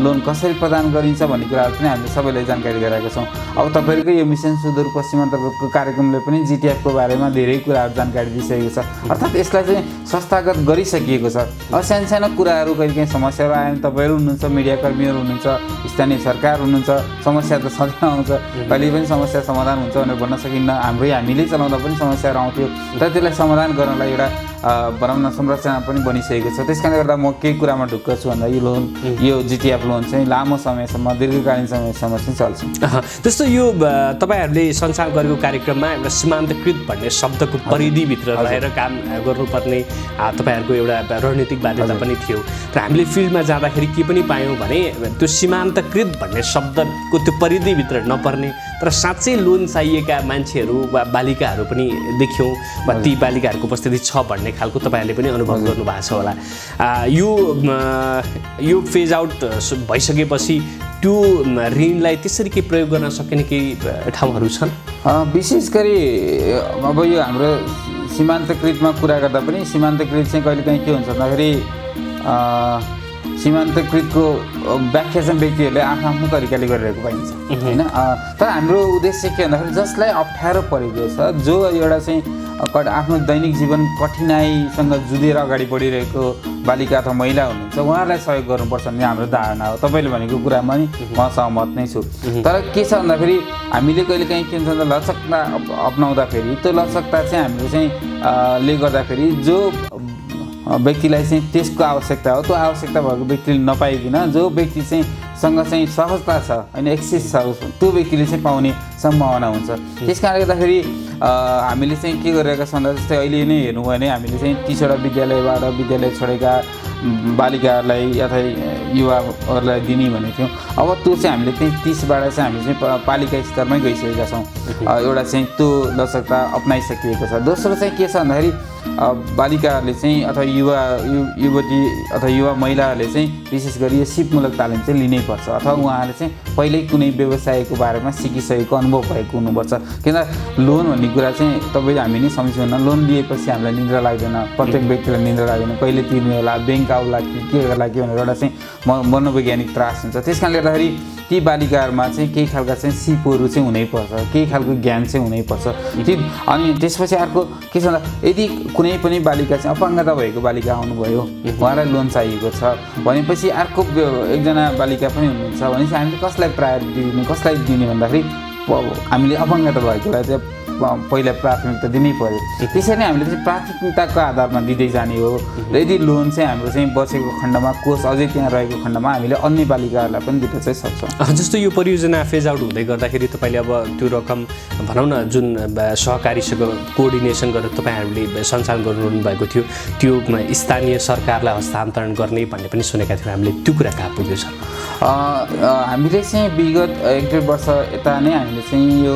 लोन कसरी प्रदान गरिन्छ भन्ने कुराहरू पनि हामीले सबैलाई जानकारी गराएका छौँ। अब तपाईँहरूको यो मिसन सुदूरपश्चिम अन्तर्गतको कार्यक्रमले पनि जिटिएफको बारेमा धेरै कुराहरू जानकारी दिइसकेको छ। अर्थात् यसलाई चाहिँ संस्थागत गरिसकिएको छ। अब सानो कुराहरू कहिलेकाहीँ समस्याहरू आयो भने तपाईँहरू हुनुहुन्छ, मिडियाकर्मीहरू हुनुहुन्छ, स्थानीय सरकार हुनुहुन्छ, समस्या त सधैँ आउँछ, कहिले पनि समस्या समाधान हुन्छ भनेर भन्न सकिन्न। हामीले चलाउँदा पनि समस्याहरू आउँथ्यो तर त्यसलाई समाधान गर्नलाई एउटा भनौँ न संरचना पनि बनिसकेको छ। त्यस कारणले गर्दा म केही कुरामा ढुक्क छु भन्दा यो जिटिएफ लोन चाहिँ लामो समयसम्म दीर्घकालीन समयसम्म चाहिँ चल्छ। जस्तो यो तपाईँहरूले सञ्चालन गरेको कार्यक्रममा एउटा सीमान्तकृत भन्ने शब्दको परिधिभित्र रहेर काम गर्नुपर्ने तपाईँहरूको एउटा रणनीतिक बाध्यता पनि थियो र हामीले फिल्डमा जाँदाखेरि के पनि पायौँ भने त्यो सीमान्तकृत भन्ने शब्दको त्यो परिधिभित्र नपर्ने तर साँच्चै लोन चाहिएका मान्छेहरू वा बालिकाहरू पनि देख्यौँ वा ती बालिकाहरूको उपस्थिति छ भन्ने खालको तपाईँहरूले पनि अनुभव गर्नुभएको छ होला। यो फेज आउट भइसकेपछि त्यो ऋणलाई त्यसरी के प्रयोग गर्न सकिने केही ठाउँहरू छन्? विशेष गरी अब यो हाम्रो सीमान्तकृतमा कुरा गर्दा पनि सीमान्तकृत चाहिँ कहिलेकाहीँ के हुन्छ भन्दाखेरि सीमान्तकृतको व्याख्या चाहिँ व्यक्तिहरूले आफ्नो तरिकाले गरिरहेको पाइन्छ होइन। तर हाम्रो उद्देश्य के भन्दाखेरि जसलाई अप्ठ्यारो परेको छ, जो एउटा चाहिँ आफ्नो दैनिक जीवन कठिनाइसँग जुधेर अगाडि बढिरहेको बालिका अथवा महिला हुनुहुन्छ उहाँहरूलाई सहयोग गर्नुपर्छ भन्ने हाम्रो धारणा हो। तपाईँले भनेको कुरामा नि म सहमत नै छु। तर के छ भन्दाखेरि हामीले कहिलेकाहीँ के हुन्छ भन्दा लचकता अप्नाउँदाखेरि त्यो लचकता चाहिँ हामीले चाहिँ ले गर्दाखेरि जो व्यक्तिलाई चाहिँ त्यसको आवश्यकता हो त्यो आवश्यकता भएको व्यक्तिले नपाइकन जो व्यक्ति चाहिँ सँग चाहिँ सहजता छ होइन एक्सेस छ त्यो व्यक्तिले चाहिँ पाउने सम्भावना हुन्छ। त्यस कारणले गर्दाखेरि हामीले चाहिँ के गरिरहेका छौँ भन्दा जस्तै अहिले नै हेर्नु भयो भने हामीले चाहिँ 30वटा विद्यालयबाट विद्यालय छोडेका बालिकाहरूलाई अथवा युवाहरूलाई दिने भनेको थियौँ। अब त्यो चाहिँ हामीले चाहिँ 30बाट चाहिँ हामी चाहिँ पालिका स्तरमै गइसकेका छौँ। एउटा चाहिँ त्यो लचकता अप्नाइसकिएको छ। दोस्रो चाहिँ के छ भन्दाखेरि बालिकाहरूले चाहिँ अथवा युवती अथवा युवा महिलाहरूले चाहिँ विशेष गरी यो सिपमूलक तालिम चाहिँ लिनै पर्छ अथवा उहाँहरूले चाहिँ पहिल्यै कुनै व्यवसायको बारेमा सिकिसकेको अनुभव भएको हुनुपर्छ। किन लोन भन्ने कुरा चाहिँ तपाईँ हामी नै सम्झौँ न, लोन लिएपछि हामीलाई निन्द्रा लाग्दैन, प्रत्येक व्यक्तिलाई निन्द्रा लाग्दैन, कहिले तिर्ने होला, ब्याङ्क आउला कि के गर्ला कि भनेर एउटा चाहिँ मनोवैज्ञानिक त्रास हुन्छ। त्यस कारणले गर्दाखेरि ती बालिकाहरूमा चाहिँ केही खालका चाहिँ सिपहरू चाहिँ हुनैपर्छ, केही खालको ज्ञान चाहिँ हुनैपर्छ। अनि त्यसपछि अर्को के छ भन्दा यदि कुनै पनि बालिका चाहिँ अपाङ्गता भएको बालिका आउनुभयो उहाँलाई लोन चाहिएको छ भनेपछि अर्को एकजना बालिका पनि हुनुहुन्छ भनेपछि हामीले कसलाई प्रायोरिटी दिने कसलाई दिने भन्दाखेरि हामीले अपाङ्गता भएकोलाई चाहिँ पहिला प्राथमिकता दिनै पर्यो। त्यसरी नै हामीले चाहिँ प्राथमिकताको आधारमा दिँदै जाने हो र यदि लोन चाहिँ हाम्रो चाहिँ बसेको खण्डमा कोष अझै त्यहाँ रहेको खण्डमा हामीले अन्य बालिकाहरूलाई पनि दिन चाहिँ सक्छौँ। जस्तो यो परियोजना फेज आउट हुँदै गर्दाखेरि तपाईँले अब त्यो रकम भनौँ न जुन सहकारीसँग कोअर्डिनेसन गरेर तपाईँहरूले सञ्चालन गर्नु भएको थियो त्यो स्थानीय सरकारलाई हस्तान्तरण गर्ने भन्ने पनि सुनेका थियौँ हामीले, त्यो कुरा कहाँ पुग्यो सर? हामीले चाहिँ विगत 1-1.5 वर्ष यता नै हामीले चाहिँ यो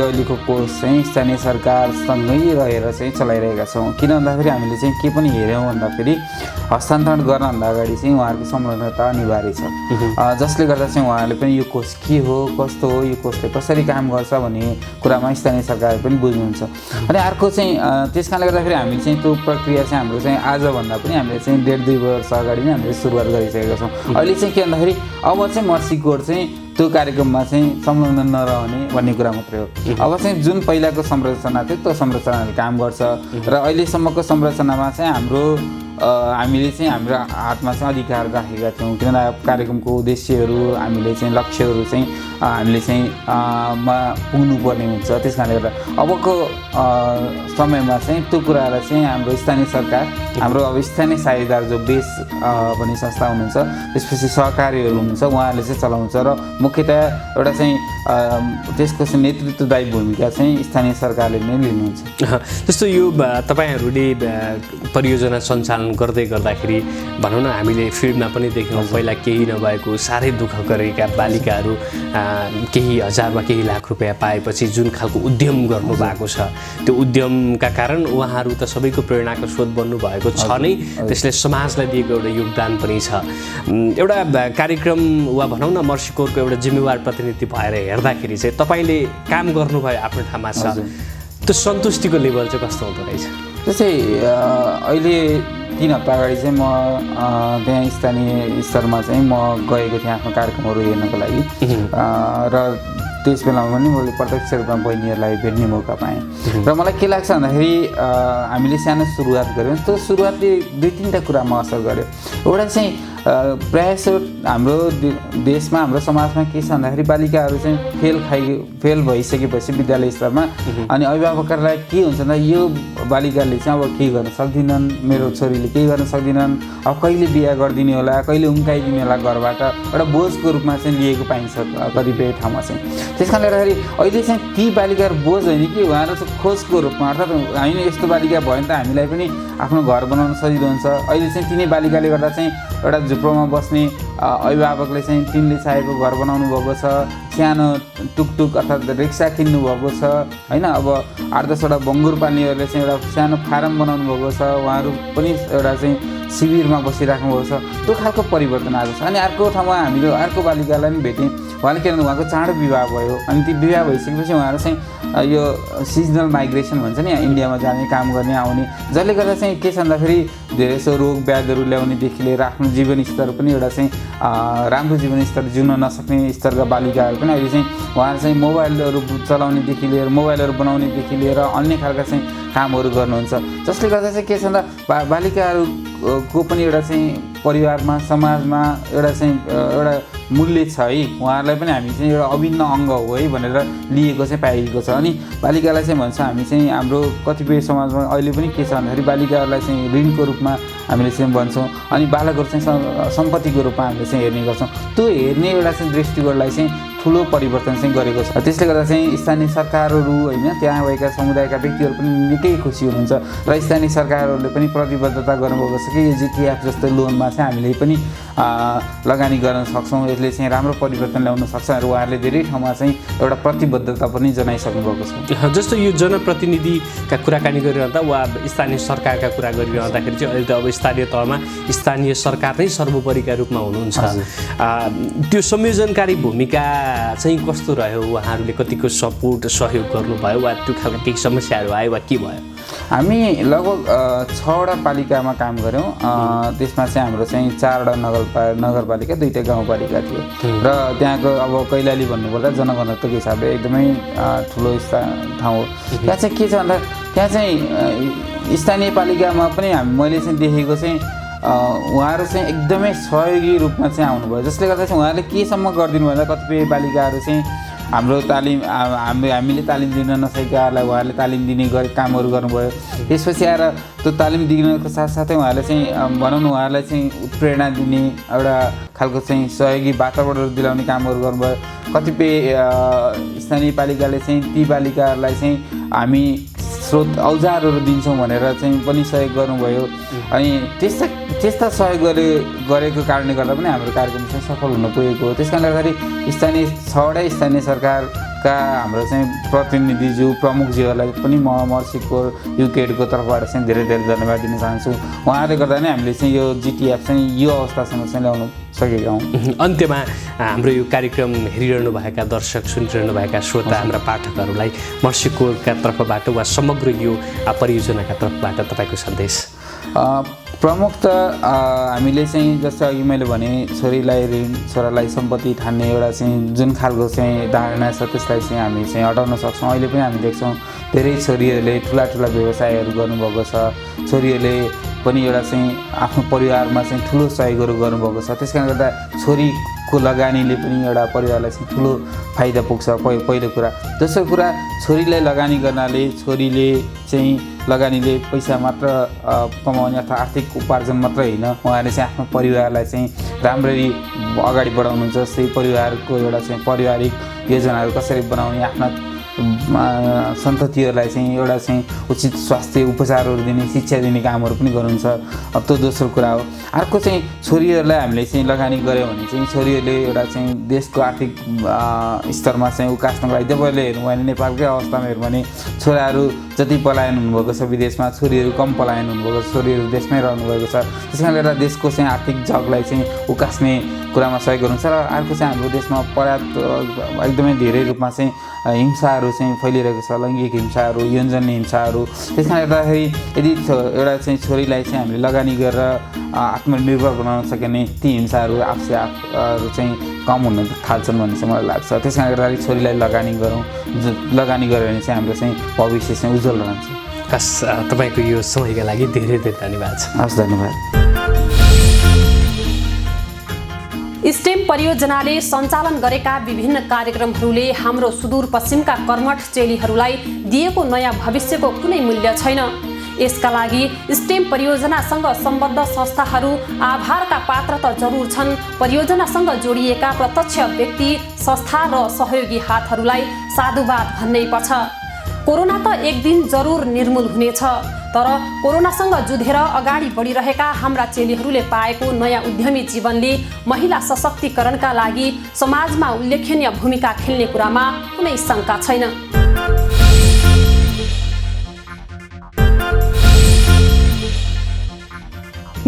अहिलेको कोर्स चाहिँ स्थानीय सरकारसँगै रहेर चाहिँ चलाइरहेका छौँ। किन भन्दाखेरि हामीले चाहिँ के पनि हेऱ्यौँ भन्दाखेरि हस्तान्तरण गर्नभन्दा अगाडि चाहिँ उहाँहरूको संलग्नता अनिवार्य छ, जसले गर्दा चाहिँ उहाँहरूले पनि यो कोर्स के हो, कस्तो हो, यो कोर्सले कसरी काम गर्छ भन्ने कुरामा स्थानीय सरकारले पनि बुझ्नुहुन्छ। अनि अर्को चाहिँ त्यस कारणले गर्दाखेरि हामीले चाहिँ त्यो प्रक्रिया चाहिँ हाम्रो चाहिँ आजभन्दा पनि हामीले चाहिँ 1.5-2 वर्ष अगाडि नै हामीले सुरुवात गरिसकेका छौँ। अहिले चाहिँ के भन्दाखेरि अब चाहिँ मर्सी कोड चाहिँ त्यो कार्यक्रममा चाहिँ संलग्न नरहने भन्ने कुरा मात्रै हो। अब चाहिँ जुन पहिलाको संरचना थियो त्यो संरचनाले काम गर्छ र अहिलेसम्मको संरचनामा चाहिँ हामीले चाहिँ हाम्रो हातमा चाहिँ अधिकार राखेका थियौँ। किनभने कार्यक्रमको उद्देश्यहरू हामीले चाहिँ लक्ष्यहरू चाहिँ हामीले चाहिँ पुग्नुपर्ने हुन्छ। त्यस कारणले गर्दा अबको समयमा चाहिँ त्यो कुरालाई चाहिँ हाम्रो स्थानीय सरकार, हाम्रो अब स्थानीय साझेदार जो बेस भन्ने संस्था हुनुहुन्छ, त्यसपछि सहकारीहरू हुनुहुन्छ, उहाँहरूले चाहिँ चलाउँछ र मुख्यतया एउटा चाहिँ त्यसको चाहिँ नेतृत्वदायी भूमिका चाहिँ स्थानीय सरकारले नै लिनुहुन्छ। जस्तो यो तपाईँहरूले परियोजना सञ्चालन गर्दै गर्दाखेरि भनौँ न हामीले फिल्डमा पनि देख्यौँ पहिला केही नभएको साह्रै दुःख गरेका बालिकाहरू केही हजारमा केही लाख रुपियाँ पाएपछि जुन खालको उद्यम गर्नुभएको छ त्यो उद्यमका कारण उहाँहरू त सबैको प्रेरणाको स्रोत बन्नुभएको छ नै, त्यसले समाजलाई दिएको एउटा योगदान पनि छ। एउटा कार्यक्रम वा भनौँ न मर्सी कोरको एउटा जिम्मेवार प्रतिनिधि भएर हेर्दाखेरि चाहिँ तपाईँले काम गर्नुभयो आफ्नो ठाउँमा छ, त्यो सन्तुष्टिको लेभल चाहिँ कस्तो हुँदो रहेछ? जस्तै अहिले 3 हप्ता अगाडि चाहिँ म त्यहाँ स्थानीय स्तरमा चाहिँ म गएको थिएँ आफ्नो कार्यक्रमहरू हेर्नको लागि र त्यस बेलामा पनि मैले प्रत्यक्ष रूपमा बहिनीहरूलाई भेट्ने मौका पाएँ। र मलाई के लाग्छ भन्दाखेरि हामीले सानो सुरुवात गऱ्यौँ, त्यो सुरुवातले 2-3टा कुरामा असर गर्यो। एउटा चाहिँ प्रायः हाम्रो देशमा हाम्रो समाजमा के छ भन्दाखेरि बालिकाहरू चाहिँ फेल भइसकेपछि विद्यालय स्तरमा अनि अभिभावकहरूलाई के हुन्छ भन्दा यो बालिकाले चाहिँ अब केही गर्न सक्दिनन्, मेरो छोरीले केही गर्न सक्दिनन्, अब कहिले बिहा गरिदिने होला, कहिले उम्काइदिने होला, घरबाट एउटा बोझको रूपमा चाहिँ लिएको पाइन्छ कतिपय ठाउँमा चाहिँ। त्यस कारणले गर्दाखेरि अहिले चाहिँ ती बालिकाहरू बोझ होइन कि उहाँहरू चाहिँ खोजको रूपमा, अर्थात् होइन यस्तो बालिका भयो भने त हामीलाई पनि आफ्नो घर बनाउन सजिलो हुन्छ। अहिले चाहिँ तिनै बालिकाले गर्दा चाहिँ एउटा झुप्रोमा बस्ने अभिभावकले चाहिँ तिनले चाहेको घर बनाउनु भएको छ, सानो टुकटुक अर्थात् रिक्सा किन्नु भएको छ होइन। अब 8-10वटा बङ्गुर पाल्नेहरूले चाहिँ एउटा सानो फारम बनाउनु भएको छ, उहाँहरू पनि एउटा चाहिँ शिविरमा बसिराख्नु भएको छ। त्यो खालको परिवर्तन आएको छ। अनि अर्को ठाउँमा हामीले अर्को बालिकालाई पनि भेट्यौँ, उहाँले के भन्नु उहाँको चाँडो विवाह भयो अनि ती विवाह भइसकेपछि उहाँहरू चाहिँ यो सिजनल माइग्रेसन भन्छ नि, इन्डियामा जाने, काम गर्ने, आउने, जसले गर्दा चाहिँ के छ भन्दाखेरि धेरै जसो रोग व्याधिहरू ल्याउनेदेखि लिएर आफ्नो जीवनस्तर पनि एउटा चाहिँ राम्रो जीवनस्तर जिउन नसक्ने स्तरका बालिकाहरू पनि अहिले चाहिँ उहाँहरू चाहिँ मोबाइलहरू चलाउनेदेखि लिएर मोबाइलहरू बनाउनेदेखि लिएर अन्य खालका चाहिँ कामहरू गर्नुहुन्छ। जसले गर्दा चाहिँ के छ भन्दा बालिकाहरूको पनि एउटा चाहिँ परिवारमा समाजमा एउटा चाहिँ एउटा मूल्य छ है, उहाँहरूलाई पनि हामी चाहिँ एउटा अभिन्न अङ्ग हो है भनेर लिएको चाहिँ पाइएको छ। अनि बालिकालाई चाहिँ भन्छ हामी चाहिँ हाम्रो कतिपय समाजमा अहिले पनि के छ भन्दाखेरि बालिकाहरूलाई चाहिँ ऋणको रूपमा हामीले चाहिँ भन्छौँ अनि बालकहरू चाहिँ सम्पत्तिको रूपमा हामीले चाहिँ हेर्ने गर्छौँ। त्यो हेर्ने एउटा चाहिँ दृष्टिकोणलाई चाहिँ ठुलो परिवर्तन चाहिँ गरेको छ। त्यसले गर्दा चाहिँ स्थानीय सरकारहरू होइन त्यहाँ भएका समुदायका व्यक्तिहरू पनि निकै खुसी हुनुहुन्छ र स्थानीय सरकारहरूले पनि प्रतिबद्धता गर्नुभएको छ कि यो जिटिएफ जस्तो लोनमा चाहिँ हामीले पनि लगानी गर्न सक्छौँ, यसले चाहिँ राम्रो परिवर्तन ल्याउन सक्छ र उहाँहरूले धेरै ठाउँमा चाहिँ एउटा प्रतिबद्धता पनि जनाइसक्नु भएको छ। जस्तो यो जनप्रतिनिधिका कुराकानी गरिरहँदा वा स्थानीय सरकारका कुरा गरिरहँदाखेरि चाहिँ अहिले त अब स्थानीय तहमा स्थानीय सरकार नै सर्वोपरिका रूपमा हुनुहुन्छ। त्यो संयोजनकारी भूमिका चाहिँ कस्तो रह्यो? उहाँहरूले कतिको सपोर्ट सहयोग गर्नुभयो वा त्यो खालको केही समस्याहरू आयो वा के भयो? हामी लगभग 6वटा पालिकामा काम गऱ्यौँ। त्यसमा चाहिँ हाम्रो चाहिँ 4वटा नगरपालिका 2टा गाउँपालिका थियो र त्यहाँको अब कैलाली भन्नुपर्दा जनघनत्वको हिसाबले एकदमै ठुलो ठाउँ हो। त्यहाँ चाहिँ के छ भन्दा त्यहाँ चाहिँ स्थानीय पालिकामा पनि मैले चाहिँ देखेको चाहिँ उहाँहरू चाहिँ एकदमै सहयोगी रूपमा चाहिँ आउनुभयो, जसले गर्दा चाहिँ उहाँहरूले केसम्म गरिदिनु भन्दा कतिपय बालिकाहरू चाहिँ हाम्रो तालिम हामीले तालिम दिन नसकेकाहरूलाई उहाँहरूले तालिम दिने कामहरू गर्नुभयो। त्यसपछि आएर त्यो तालिम दिनको साथसाथै उहाँहरूले चाहिँ भनौँ न उहाँहरूलाई चाहिँ उत्प्रेरणा दिने एउटा खालको चाहिँ सहयोगी वातावरण दिलाउने कामहरू गर्नुभयो। कतिपय स्थानीय पालिकाले चाहिँ ती बालिकाहरूलाई चाहिँ हामी स्रोत औजारहरू दिन्छौँ भनेर चाहिँ पनि सहयोग गर्नुभयो। अनि त्यस्ता सहयोग गरेको कारणले गर्दा पनि हाम्रो कार्यक्रम चाहिँ सफल हुन पुगेको हो। त्यस कारणले गर्दाखेरि 6वटै स्थानीय सरकारका हाम्रो चाहिँ प्रतिनिधिज्यू प्रमुखज्यूहरूलाई पनि म मर्सीको युकेडको तर्फबाट चाहिँ धेरै धेरै धन्यवाद दिन चाहन्छु। उहाँहरूले गर्दा नै हामीले चाहिँ यो जिटिएफ चाहिँ यो अवस्थासम्म चाहिँ ल्याउनु सकेका हौँ। अन्त्यमा हाम्रो यो कार्यक्रम हेरिरहनुभएका दर्शक सुनिरहनुभएका श्रोता हाम्रा पाठकहरूलाई मर्सीकोरका तर्फबाट वा समग्र यो परियोजनाका तर्फबाट तपाईँको सन्देश? प्रमुख त हामीले चाहिँ जस्तो अघि मैले भने छोरीलाई ऋण छोरालाई सम्पत्ति ठान्ने एउटा चाहिँ जुन खालको चाहिँ धारणा छ त्यसलाई चाहिँ हामी चाहिँ हटाउन सक्छौँ। अहिले पनि हामी देख्छौँ धेरै छोरीहरूले ठुला व्यवसायहरू गर्नुभएको छ। छोरीहरूले पनि एउटा चाहिँ आफ्नो परिवारमा चाहिँ ठुलो सहयोगहरू गर्नुभएको छ। त्यस कारणले गर्दा छोरीको लगानीले पनि एउटा परिवारलाई चाहिँ ठुलो फाइदा पुग्छ पहिलो कुरा। दोस्रो कुरा छोरीलाई लगानी गर्नाले छोरीले चाहिँ लगानीले पैसा मात्र कमाउने अथवा आर्थिक उपार्जन मात्र होइन, उहाँले चाहिँ आफ्नो परिवारलाई चाहिँ राम्ररी अगाडि बढाउनुहुन्छ। जस्तै परिवारको एउटा चाहिँ पारिवारिक योजनाहरू कसरी बनाउने, आफ्ना सन्ततिहरूलाई चाहिँ एउटा चाहिँ उचित स्वास्थ्य उपचारहरू दिने, शिक्षा दिने कामहरू पनि गर्नुहुन्छ। अब त्यो दोस्रो कुरा हो। अर्को चाहिँ छोरीहरूलाई हामीले चाहिँ लगानी गऱ्यौँ भने चाहिँ छोरीहरूले एउटा चाहिँ देशको आर्थिक स्तरमा चाहिँ उकास्नको लागि तपाईँले हेर्नुभयो भने नेपालकै अवस्थामा हेर्नु भने छोराहरू जति पलायन हुनुभएको छ विदेशमा, छोरीहरू कम पलायन हुनुभएको छ, छोरीहरू देशमै रहनुभएको छ। त्यस कारणले गर्दा देशको चाहिँ आर्थिक जगलाई चाहिँ उकास्ने कुरामा सहयोग गर्नुहुन्छ। र अर्को चाहिँ हाम्रो देशमा पर्याप्त एकदमै धेरै रूपमा चाहिँ हिंसाहरू चाहिँ फैलिरहेको छ, लैङ्गिक हिंसाहरू, यौनजन्य हिंसाहरू। त्यस कारणले गर्दाखेरि यदि एउटा चाहिँ छोरीलाई चाहिँ हामीले लगानी गरेर आत्मनिर्भर बनाउन सक्यो भने ती हिंसाहरू आफसे आफहरू चाहिँ कम हुन थाल्छन् भन्ने चाहिँ मलाई लाग्छ। त्यस कारणले गर्दाखेरि छोरीलाई लगानी गरौँ, लगानी गऱ्यो भने चाहिँ हाम्रो चाहिँ भविष्य चाहिँ उज्जवल रहन्छ। हस्, तपाईँको यो समयका लागि धेरै धेरै धन्यवाद छ। हस्, धन्यवाद। स्टेम परियोजनाले सञ्चालन गरेका विभिन्न कार्यक्रमहरूले हाम्रो सुदूरपश्चिमका कर्मठ चेलीहरूलाई दिएको नयाँ भविष्यको कुनै मूल्य छैन। यसका लागि स्टेम परियोजनासँग सम्बद्ध संस्थाहरू आभारका पात्र त जरुर छन्। परियोजनासँग जोडिएका प्रत्यक्ष व्यक्ति, संस्था र सहयोगी हातहरूलाई साधुवाद भन्नै पर्छ। कोरोना त एक दिन जरुर निर्मूल हुनेछ, तर कोरोनासँग जुधेर अगाडि बढिरहेका हाम्रा चेलीहरूले पाएको नयाँ उद्यमी जीवनले महिला सशक्तिकरणका लागि समाजमा उल्लेखनीय भूमिका खेल्ने कुरामा कुनै शङ्का छैन।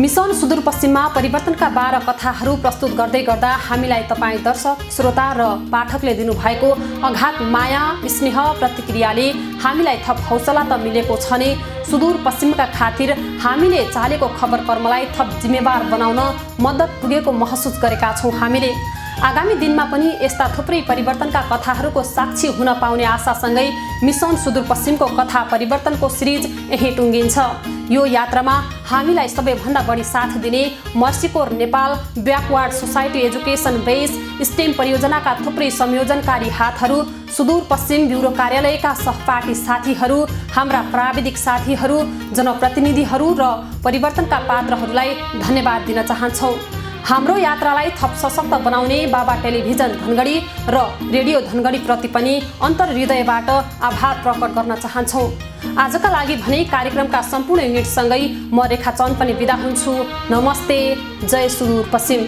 मिसन सुदूरपश्चिममा परिवर्तनका 12 कथाहरू प्रस्तुत गर्दै गर्दा हामीलाई तपाईँ दर्शक, श्रोता र पाठकले दिनुभएको अगाध माया, स्नेह, प्रतिक्रियाले हामीलाई थप हौसला त मिलेको छ नै, सुदूरपश्चिमका खातिर हामीले चालेको खबर कर्मलाई थप जिम्मेवार बनाउन मद्दत पुगेको महसुस गरेका छौँ हामीले। आगामी दिनमा पनि यस्ता थुप्रै परिवर्तनका कथाहरूको साक्षी हुन पाउने आशासँगै मिसन सुदूरपश्चिमको कथा परिवर्तनको सिरिज यहीँ टुङ्गिन्छ। यो यात्रामा हामीलाई सबैभन्दा बढी साथ दिने Mercy Corps Nepal backward society education base STEM परियोजनाका थुप्रै संयोजनकारी हातहरू, सुदूरपश्चिम ब्युरो कार्यालयका सहपाठी साथीहरू, हाम्रा प्राविधिक साथीहरू, जनप्रतिनिधिहरू र परिवर्तनका पात्रहरूलाई धन्यवाद दिन चाहन्छौँ। हाम्रो यात्रालाई थप सशक्त बनाउने बाबा टेलिभिजन धनगढी र रेडियो धनगढी प्रति पनि अन्तर्हृदयबाट आभार प्रकट गर्न चाहन्छौँ। आजका लागि भने कार्यक्रमका सम्पूर्ण युनिटसँगै म रेखा चन्द पनि बिदा हुन्छु। नमस्ते, जय सुदूरपश्चिम।